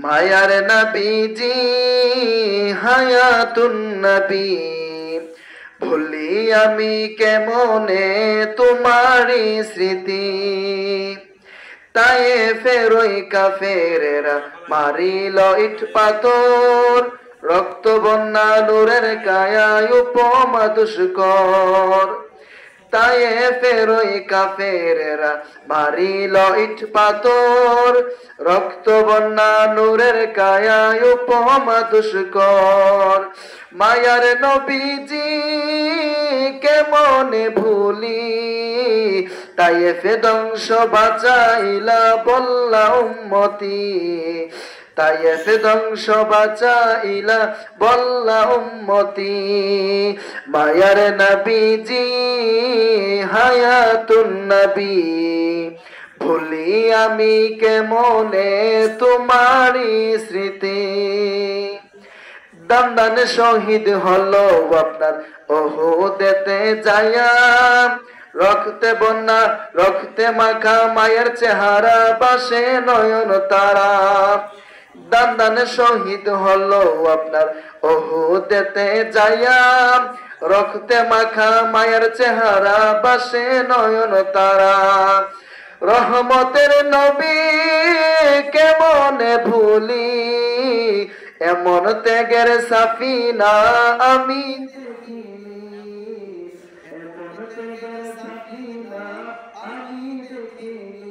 মায়ার নবীজি হায়াতুন নবী, ভুলি আমি কেমনে তোমারি স্মৃতি। তায়েফের ওই কাফেরেরা মারিল ইট পাথর, রক্ত বন্যা নূরের কায়ায় উপমা দুষ্কর। তায়েফের ওই কাফেরেরা মারিল ইট পাথর, রক্ত বন্যা নূরের কায়ায় উপমা দুষ্কর। মায়ার নবীজি কেমনে ভুলি, তায়েফে ধ্বংস বাঁচাইলা বল্লা উম্মতি। তায়েফে ধ্বংস বাঁচাইলা বল্লা উম্মতি। মায়ার নবীজি হায়াতুন নবী, ভুলি আমি কেমনে তোমারি স্মৃতি। দান শহীদ হলো আপনার ওহুদেতে যায়া, রক্তে বন্যা রক্তে মাখা মায়ের চেহারা বাসে নয়ন তারা। দান শহীদ হলো আপনার ওহুদেতে যায়া, রক্তে মাখা মায়ের চেহারা বাসে নয়ন তারা। রহমতের নবী কেমনে ভুলি, এমন ত্যাগের সাফিনা আমি দেখিনি।